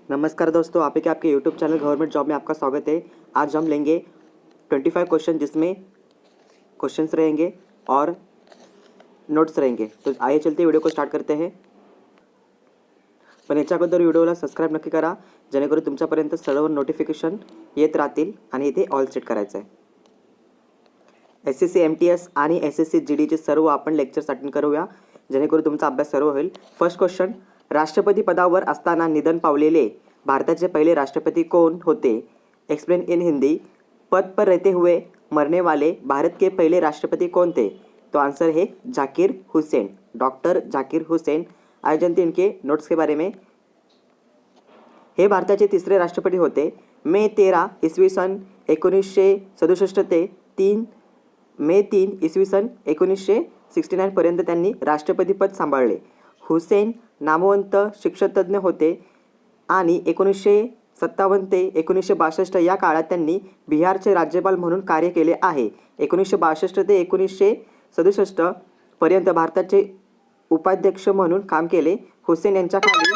नमस्कार दोस्तों, आप के आपके यूट्यूब चैनल गवर्नमेंट जॉब में आपका स्वागत है। आज हम लेंगे 25 क्वेश्चन, जिसमें क्वेश्चंस रहेंगे और नोट्स रहेंगे। तो आइए चलते व्हिडिओ को स्टार्ट करते हैं। पण याच्या अगोदर व्हिडिओला सबस्क्राईब नक्की करा, जेणेकरून तुमच्यापर्यंत सर्व नोटिफिकेशन येत राहतील आणि इथे ऑल सेट करायचं आहे। SSC MTS आणि SSC GDचे सर्व आपण लेक्चर्स अटेंड करूया, जेणेकरून तुमचा अभ्यास सर्व होईल। फर्स्ट क्वेश्चन, राष्ट्रपती पदावर असताना निधन पावलेले भारताचे पहले राष्ट्रपति कौन होते? Explain in Hindi. पद पर रहते हुए मरने वाले भारत के पहले राष्ट्रपति कौन थे? तो आंसर है जाकिर हुसैन, डॉक्टर जाकिर हुसैन। आइए जानते हैं इनके नोट्स के बारे में। हे भारताचे तिसरे राष्ट्रपति होते। मे 13 इसवी सन 1967 ते मे 3 इसवी सन 1969 पर्यंत त्यांनी राष्ट्रपतिपद सांभाळले। हुसैन नामवंत शिक्षतज्ञ होते आणि 1957 ते 1962 या काळात त्यांनी बिहारचे राज्यपाल म्हणून कार्य केले आहे। 1962 ते 1967 पर्यंत भारताचे उपाध्यक्ष म्हणून काम केले। हुसैन यांच्या खाली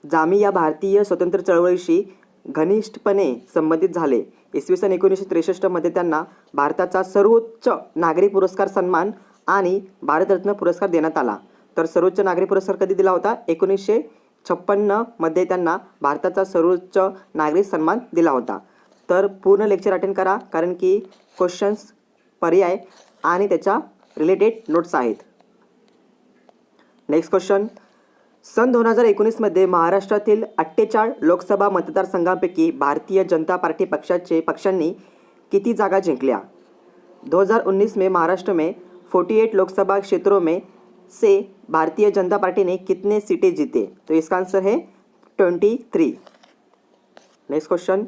जामी या भारतीय स्वतंत्र चळवळीशी घनिष्ठपणे संबंधित झाले। इसवी सन 1963 मध्ये त्यांना भारताचा सर्वोच्च नागरी पुरस्कार सन्मान आणि भारतरत्न पुरस्कार देण्यात आला। तर सर्वोच्च नागरी पुरस्कार कधी दिला होता? 1956 मध्ये त्यांना भारताचा सर्वोच्च नागरी सन्मान दिला होता। तर पूर्ण लेक्चर अटेंड करा, कारण की क्वेश्चन्स, पर्याय आणि त्याच्या रिलेटेड नोट्स आहेत। नेक्स्ट क्वेश्चन, सन 2019 मध्ये महाराष्ट्रातील 48 लोकसभा मतदारसंघांपैकी भारतीय जनता पार्टी पक्षांनी किती जागा जिंकल्या? 2019 में महाराष्ट्र में 48 लोकसभा क्षेत्रों में से भारतीय जनता पार्टी ने कितने सीटें जीते? तो इसका आंसर है 23। नेक्स्ट क्वेश्चन,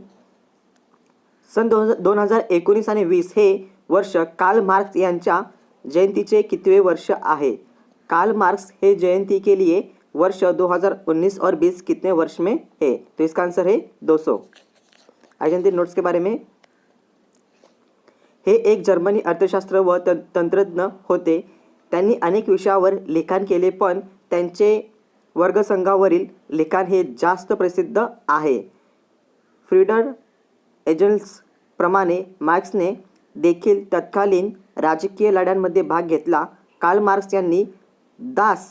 सन 2019 आणि 20 हे वर्ष कार्ल मार्क्स यांच्या जयंतीचे कितवे वर्ष आहे? कार्ल मार्क्स हे जयंती के लिए वर्ष 2019 और 20 कितने वर्ष में है? तो इसका आंसर है 200। आइए जानते हैं नोट्स के बारे में। हे एक जर्मनी अर्थशास्त्र व तंत्रज्ञ होते। त्यांनी अनेक विषयावर लिखाण केले, पण त्यांचे वर्गसंघावरील लिखाण हे जास्त प्रसिद्ध आहे। फ्रीडर एंजल्स प्रमाणे मार्क्सने देखील तत्कालीन राजकीय लढ्यांमध्ये भाग घेतला। कार्ल मार्क्स यांनी दास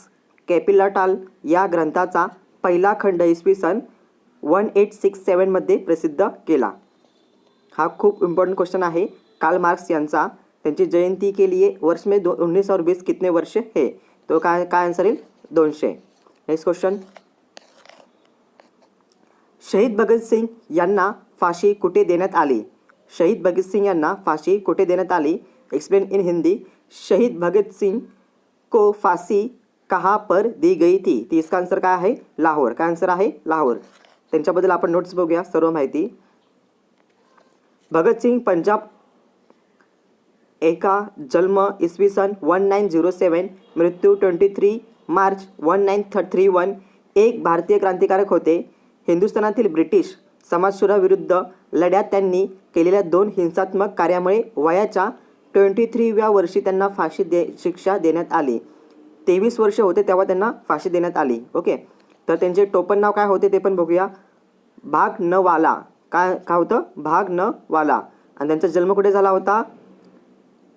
कॅपिटल या ग्रंथाचा पहिला खंड इसवी सन 1867 मध्ये प्रसिद्ध केला। हा खूप इम्पॉर्टंट क्वेश्चन आहे। कार्ल मार्क्स यांचा त्यांची जयंती के लिए वर्ष में 19 और 20 कितने वर्ष है? तो काय आंसर येईल? 200। नेक्स्ट क्वेश्चन, शहीद भगतसिंग यांना फाशी कुठे देण्यात आली? शहीद भगतसिंग यांना फाशी कुठे देण्यात आली? Explain in Hindi. शहीद भगत सिंह को फांसी कहाँ पर दी गई थी? तो इसका आंसर काय आहे? लाहोर। काय आंसर आहे? लाहोर। त्यांच्याबद्दल आपण नोट्स बघूया, सर्व माहिती। भगतसिंग पंजाब एका जन्म इसवी सन 1907, मृत्यू 23 मार्च 1931, एक भारतीय क्रांतिकारक होते। हिंदुस्थानातील ब्रिटिश समाजसुराविरुद्ध लढ्यात त्यांनी केलेल्या 2 हिंसात्मक कार्यामुळे वयाच्या 23व्या वर्षी त्यांना शिक्षा देण्यात आली। 23 वर्ष होते तेव्हा त्यांना फाशी देण्यात आली। ओके, तर त्यांचे टोपण नाव काय होते ते पण बघूया। भाग न वाला। काय होतं? भाग न वाला। आणि त्यांचा जन्म कुठे झाला होता?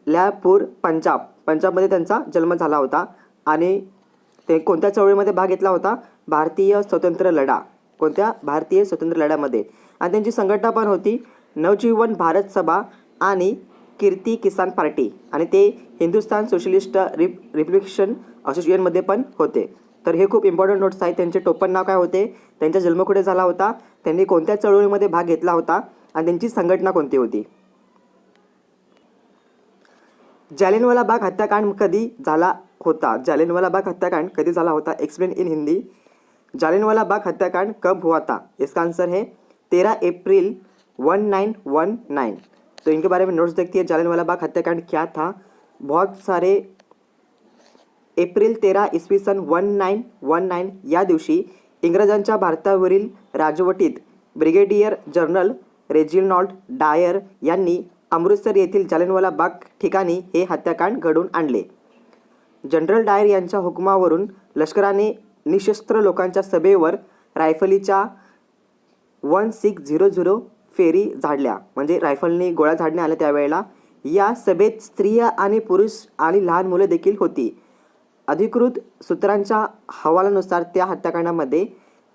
लॅपूर, पंजाबमध्ये त्यांचा जन्म झाला होता। आणि ते कोणत्या चळवळीमध्ये भाग घेतला होता? भारतीय स्वतंत्र लढा। कोणत्या? भारतीय स्वतंत्र लढ्यामध्ये। आणि त्यांची संघटना पण होती नवजीवन भारत सभा आणि कीर्ती किसान पार्टी, आणि ते हिंदुस्तान सोशलिस्ट रिपब्लिकन असोसिएशनमध्ये पण होते। तर हे खूप इम्पॉर्टंट नोट्स आहेत। त्यांचे टोपण नाव काय होते? त्यांचा जन्म कुठे झाला होता? त्यांनी कोणत्या चळवळीमध्ये भाग घेतला होता? आणि त्यांची संघटना कोणती होती? जालियनवाला बाग हत्याकांड कधी झाला होता? जालियनवाला बाग हत्याकांड कधी झाला होता? Explain in Hindi. जालियनवाला बाग हत्याकांड कब हुआ था? इसका आंसर है 13 अप्रैल 1919। तो इनके बारे में नोट्स देखती है। जालियनवाला बाग हत्याकांड क्या था? बहुत सारे एप्रिल 13 इसवी सन 1919 या दिवशी इंग्रजांच्या भारतावरील राजवटीत ब्रिगेडियर जनरल रेजिनॉल्ड डायर यांनी अमृतसर येथील जालियनवाला बाग ठिकाणी हे हत्याकांड घडवून आणले। जनरल डायर यांच्या हुकुमावरून लष्कराने निशस्त्र लोकांच्या सभेवर रायफलीच्या 1600 फेरी झाडल्या, म्हणजे रायफलने गोळ्या झाडणे आल्या त्यावेळेला. या सभेत स्त्रिया आणि पुरुष आणि लहान मुलं देखील होती. अधिकृत सूत्रांच्या हवालानुसार त्या हत्याकांडामध्ये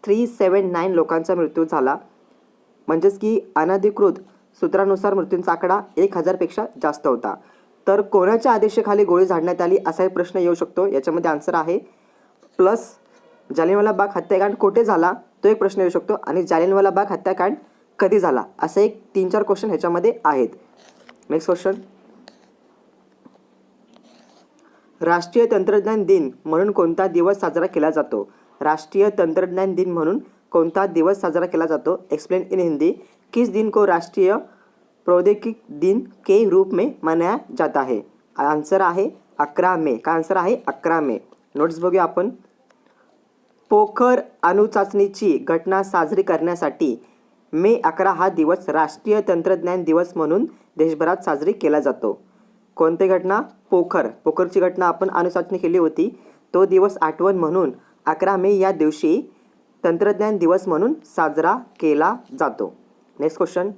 379 लोकांचा मृत्यू झाला, म्हणजेच की अनधिकृत सूत्रानुसार मृत्यूंचा आकडा 1000पेक्षा जास्त होता. तर कोणाच्या आदेशाखाली गोळी झाडण्यात आली असा एक प्रश्न येऊ शकतो. याच्यामध्ये आन्सर आहे प्लस जालियनवाला बाग हत्याकांड कोठे झाला तो एक प्रश्न येऊ शकतो, आणि जालियनवाला बाग हत्याकांड कधी झाला असे एक 3-4 क्वेश्चन ह्याच्यामध्ये आहेत. नेक्स्ट क्वेश्चन, राष्ट्रीय तंत्रज्ञान दिन म्हणून कोणता दिवस साजरा केला जातो? राष्ट्रीय तंत्रज्ञान दिन म्हणून कोणता दिवस साजरा केला जातो? Explain in Hindi. किस दिन को राष्ट्रीय प्रौद्योगिकी दिन के रूप में मनाया जाता है? आंसर आहे 11 मे. का आंसर आहे 11 मे. नोट्स बघूया आपण. पोखर अणुचाचणीची घटना साजरी करण्यासाठी मे 11 हा दिवस राष्ट्रीय तंत्रज्ञान दिवस म्हणून देशभरात साजरी केला जातो. कोणती घटना? पोखरची घटना आपण अणुचाचणी केली होती, तो दिवस आठवण म्हणून 11 मे या दिवशी तंत्रज्ञान दिवस म्हणून साजरा केला जातो. नेक्स्ट क्वेश्चन,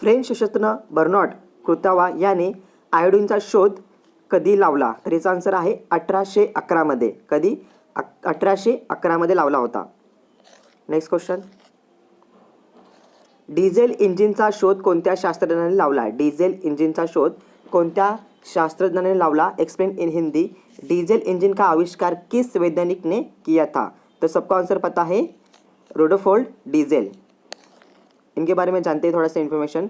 फ्रेंच शास्त्रज्ञ बर्नार्ड क्रुतावा याने आयोडीनचा शोध कधी लावला? तर याचा आन्सर आहे 1811 मध्ये. कधी? 1811 मध्ये लावला होता. नेक्स्ट क्वेश्चन, डिझेल इंजिनचा शोध कोणत्या शास्त्रज्ञाने लावला? डिझेल इंजिनचा शोध कोणत्या शास्त्रज्ञाने लावला? Explain in Hindi. Diesel engine का आविष्कार किस वैज्ञानिक ने किया था? तो सबका आंसर पता है, रुडोल्फ डीजल. इनके बारे में जानते हैं थोड़ा सा इन्फॉर्मेशन.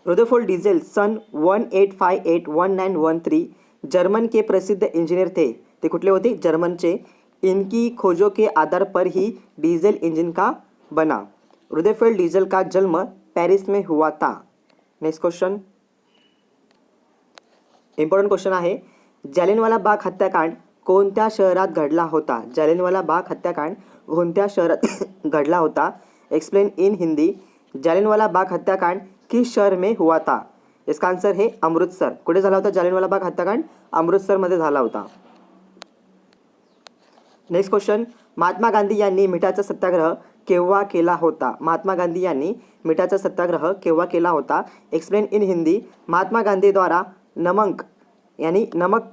रुडोल्फ डीजल सन 1858-1913 जर्मन के प्रसिद्ध इंजीनियर थे. ते कुठले होते? जर्मनचे. इनकी खोजों के आधार पर ही डीजल इंजन का बना. रुडोल्फ डीजल का जन्म पेरिस में हुआ था. नेक्स्ट क्वेश्चन, इम्पॉर्टंट क्वेश्चन आहे. जालियनवाला बाग हत्याकांड कोणत्या शहरात घडला होता? जालियनवाला बाग हत्याकांड कोणत्या शहरात घडला होता? Explain in Hindi. जालियनवाला बाग हत्याकांड किस शहर में हुआ था? इसका आंसर है अमृतसर. कुठे झाला होता जालियनवाला बाग हत्याकांड? अमृतसरमध्ये झाला होता. नेक्स्ट क्वेश्चन, महात्मा गांधी यांनी मिठाचा सत्याग्रह केव्हा केला होता? महात्मा गांधी यांनी मिठाचा सत्याग्रह केव्हा केला होता? Explain in Hindi. महात्मा गांधी द्वारा नमक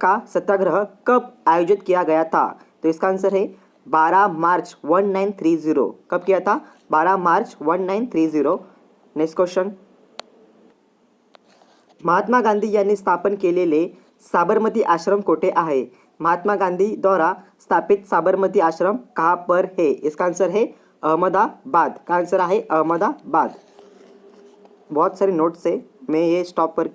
का सत्याग्रह कब आयोजित किया गया था? तो इसका आंसर है 12 मार्च 1930. कब किया था? 12 मार्च 1930. नेक्स्ट क्वेश्चन, महात्मा गांधी यांनी स्थापन केलेले साबरमती आश्रम कोठे आहे? महात्मा गांधी द्वारा स्थापित साबरमती आश्रम कहाँ पर है? इसका आंसर है अहमदाबाद. का आंसर है अहमदाबाद. बहुत सारी नोट्स है, मैं ये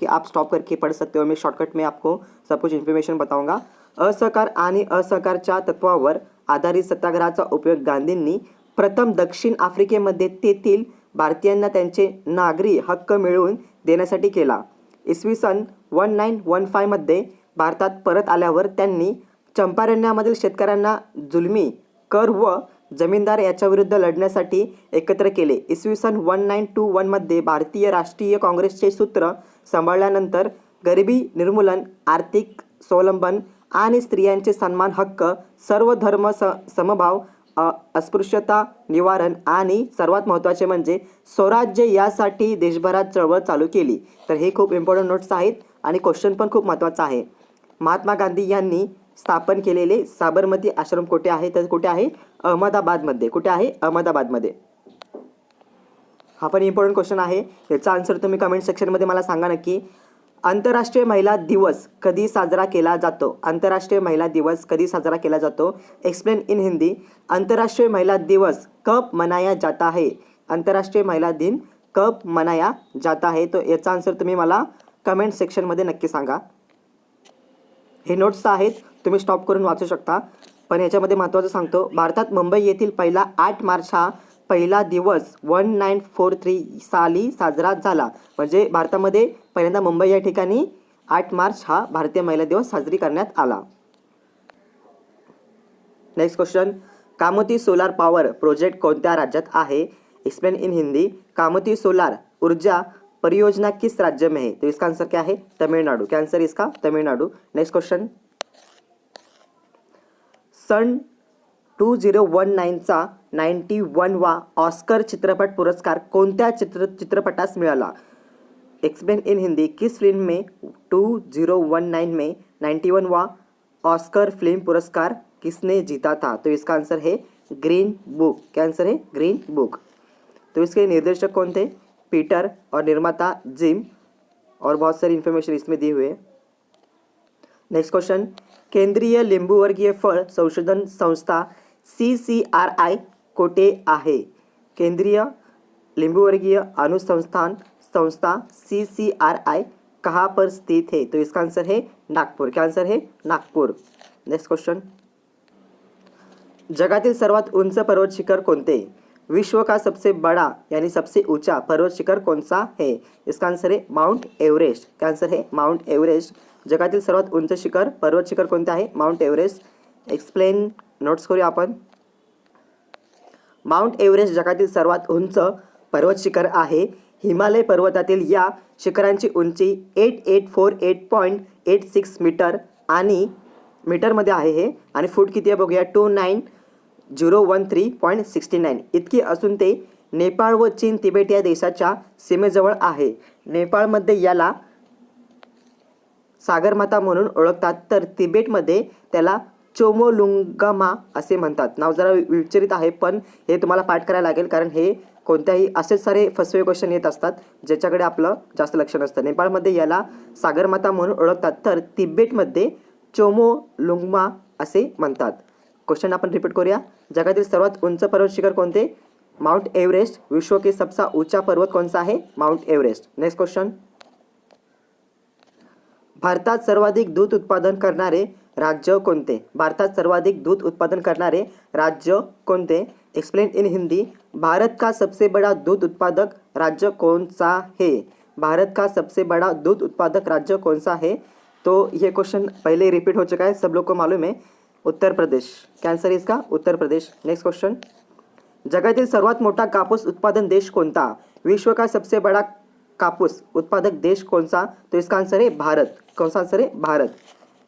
आप स्टॉप करके पढ़ सकते हो. मैं शॉर्टकट में आपको सब कुछ इन्फॉर्मेशन बताऊंगा. असहकार आणि असहकारच्या तत्वावर आधारित सत्याग्रहाचा उपयोग गांधींनी प्रथम दक्षिण आफ्रिकेमध्ये तेथील भारतीयांना त्यांचे नागरी हक्क मिळवून देण्यासाठी केला. इसवी सन 1915 मध्ये भारतात परत आल्यावर त्यांनी चंपारण्यामधील शेतकऱ्यांना जुलमी कर व जमीनदार याच्याविरुद्ध लढण्यासाठी एकत्र केले. इसवी सन 1921 मध्ये भारतीय राष्ट्रीय काँग्रेसचे सूत्र सांभाळल्यानंतर गरिबी निर्मूलन, आर्थिक स्वावलंबन आणि स्त्रियांचे सन्मान हक्क, सर्व धर्म समभाव, अस्पृश्यता निवारण आणि सर्वात महत्त्वाचे म्हणजे स्वराज्य यासाठी देशभरात चळवळ चालू केली. तर हे खूप इम्पॉर्टंट नोट्स आहेत आणि क्वेश्चन पण खूप महत्त्वाचा आहे. महात्मा गांधी यांनी स्थापन केलेले साबरमती आश्रम कुठे आहे? तर कुठे आहे? अहमदाबादमध्ये. कुठे आहे? अहमदाबादमध्ये. हा पण इम्पॉर्टंट क्वेश्चन आहे. याचा आन्सर तुम्ही कमेंट सेक्शनमध्ये मला सांगा नक्की. आंतरराष्ट्रीय महिला दिवस कधी साजरा केला जातो? आंतरराष्ट्रीय महिला दिवस कधी साजरा केला जातो? Explain in Hindi. अंतर्राष्ट्रीय महिला दिवस कब मनाया जाता है? आंतरराष्ट्रीय महिला दिन कब मनाया जाता है? तो याचा आन्सर तुम्ही मला कमेंट सेक्शनमध्ये नक्की सांगा. हे नोट्स आहेत, तुम्ही स्टॉप करून वाचू शकता. पण याच्यामध्ये महत्त्वाचं सांगतो, भारतात मुंबई येथील पहिला 8 मार्च हा पहिला दिवस 1943 साली साजरा झाला. म्हणजे भारतामध्ये पहिल्यांदा मुंबई या ठिकाणी 8 मार्च हा भारतीय महिला दिवस साजरी करण्यात आला. Next question, Kamoti solar power project कोणत्या राज्यात आहे? Explain in Hindi. Kamoti solar ऊर्जा परियोजना किस राज्य में है? तो इसका आंसर क्या है? तमिलनाडु. क्या आंसर इसका? तमिलनाडु. नेक्स्ट क्वेश्चन, सन 2019चा 91वा ऑस्कर चित्रपट पुरस्कार कोणत्या चित्रपटास मिळाला? Explain in Hindi, kiss film में 2019 में 91वां ऑस्कर फिल्म पुरस्कार किसने जीता था? तो इसका आंसर है ग्रीन बुक। क्या आंसर है? Green book. तो इसके निर्देशक कौन थे? पीटर और निर्माता जिम, और बहुत सारी इन्फॉर्मेशन इसमें दी हुई है। नेक्स्ट क्वेश्चन, केंद्रीय लिंबूवर्गीय फळ संशोधन संस्था CCRI कोठे आहे? केंद्रीय लिंबूवर्गीय अनुसंधान संस्था CCRI कहाँ पर स्थित है? तो इसका आंसर है नागपुर। क्या आंसर है? नागपुर। नेक्स्ट क्वेश्चन, जगातील सर्वात उंच पर्वत शिखर कोणते? विश्व का सबसे बड़ा यानी सबसे ऊंचा पर्वत शिखर कौन सा है? इसका आंसर है माउंट एव्हरेस्ट। क्या आंसर है? Mount Everest. जगातील सर्वात उंच शिखर पर्वत शिखर कोणते आहे? Mount Everest. एक्सप्लेन नोट्स करूया आपण। माउंट एव्हरेस्ट जगातील सर्वात उंच पर्वत शिखर आहे। हिमालय पर्वतातील या शिखरांची उंची 8848.86 मीटर आणि मीटरमध्ये आहे हे, आणि फूट किती आहे बघूया, 29013.69 इतकी असून ते नेपाळ व चीन तिबेट या देशाच्या सीमेजवळ आहे। नेपाळमध्ये याला सागरमाता म्हणून ओळखतात, तर तिबेटमध्ये त्याला चोमोलुंगामा असे म्हणतात। नाव जरा विचलित आहे, पण हे तुम्हाला पाठ करायला लागेल, कारण हे कोणत्याही असेच सारे फसवे क्वेश्चन येत असतात ज्याच्याकडे आपलं जास्त लक्ष नसतं। नेपाळमध्ये याला सागरमाता म्हणून ओळखतात, तर तिबेटमध्ये चोमोलुंगमा असे म्हणतात। क्वेश्चन आपण रिपीट करूया। जगातील सर्वात उंच पर्वत शिखर कोणते? Mount Everest. विश्व के सबसे ऊंचा पर्वत कौन सा है? Mount Everest. नेक्स्ट क्वेश्चन, भारतात सर्वाधिक दूध उत्पादन करणारे राज्य कोणते? भारतात सर्वाधिक दूध उत्पादन करणारे राज्य कोणते? एक्सप्लेन इन हिंदी, भारत का सबसे बड़ा दूध उत्पादक राज्य कौन सा है? भारत का सबसे बड़ा दूध उत्पादक राज्य कौन सा है? तो ये क्वेश्चन पहले रिपीट हो चुका है, सब लोग को मालूम है, उत्तर प्रदेश। क्या आंसर है इसका? उत्तर प्रदेश। नेक्स्ट क्वेश्चन, जगातील सर्वात मोठा कापूस उत्पादन देश कोणता? विश्व का सबसे बड़ा कापूस उत्पादक देश कौन सा? तो इसका आंसर है भारत। कौन सा आंसर है? भारत।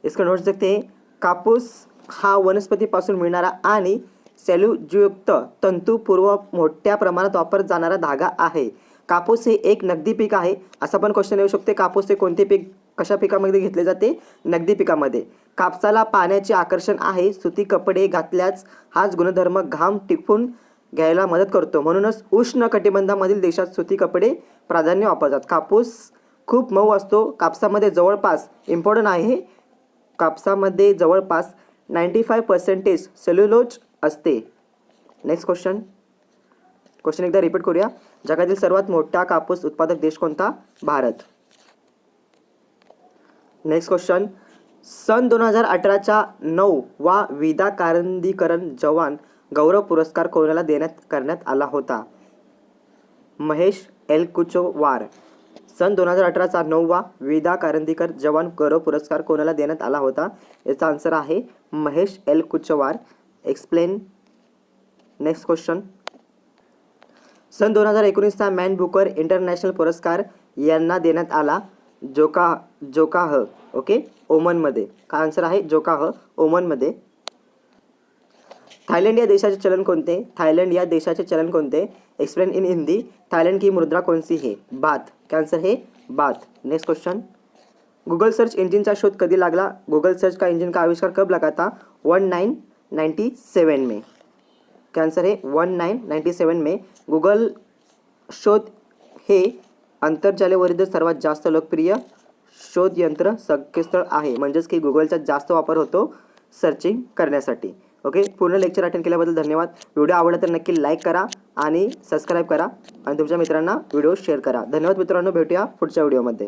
इसका नोट्स देखते हैं। कापूस हा वनस्पतीपासून मिळणारा आणि सेल्युलोजयुक्त तंतुपूर्व मोठ्या प्रमाणात वापरला जाणारा धागा आहे। कापूस हे एक नगदी पीक आहे। असा पण क्वेश्चन येऊ शकते, कापूस हे कोणते पीक कशा पिकामध्ये घेतले जाते? नगदी पिकामध्ये। कापसाला पाण्याचे आकर्षण आहे। सुती कपडे घातल्यास हाच गुणधर्म घाम टिकवून घ्यायला मदत करतो, म्हणूनच उष्ण कटिबंधामधील देशात सुती कपडे प्राधान्य वापरतात। कापूस खूप मऊ असतो। कापसामध्ये जवळपास इम्पॉर्टंट आहे, कापसामध्ये जवळपास 95% सेल्युलोज असते। नेक्स्ट क्वेश्चन, क्वेश्चन एकदा रिपीट करूया। जगातील सर्वात मोठा कापूस उत्पादक देश कोणता? भारत। नेक्स्ट क्वेश्चन, सन 2018चा 9वा विदा कारंदीकरण जवान गौरव पुरस्कार कोणाला करण्यात आला होता? महेश एलकुचवार। सन 2018चा 9वा विदा कारंदीकर जवान गौरव पुरस्कार कोणाला देण्यात आला होता? याचा आन्सर आहे महेश एलकुचवार। एक्सप्लेन। नेक्स्ट क्वेश्चन, सन 2019चा मॅन बुकर इंटरनॅशनल पुरस्कार यांना देण्यात आला जोकाह, ओके, ओमनमध्ये। काय आन्सर आहे? जोकाह, ओमनमध्ये। थाईलैंड या देशाचे चलन कोणते? थाईलैंड या देशाचे चलन कोणते? एक्सप्लेन इन हिंदी, थाईलैंड की मुद्रा कौन सी है? बात। क्या आंसर है? बात। Next question, Google search engine का शोध कभी लागला? गूगल सर्च का इंजन का आविष्कार कब लगा था? 1997 में। क्या आंसर है? 1997 में। गूगल शोध हे आंतरजालावरील सर्वात जास्त लोकप्रिय शोध यंत्र संकेतस्थळ आहे, म्हणजेच की गूगलचा जास्त वापर होतो सर्चिंग करण्यासाठी। ओके, पूर्ण लेक्चर अटेंड केल्याबद्दल धन्यवाद। व्हिडिओ आवडला तर नक्की लाईक करा आणि सबस्क्राईब करा आणि तुमच्या मित्रांना व्हिडिओ शेअर करा। धन्यवाद मित्रांनो, भेटूया पुढच्या व्हिडिओमध्ये।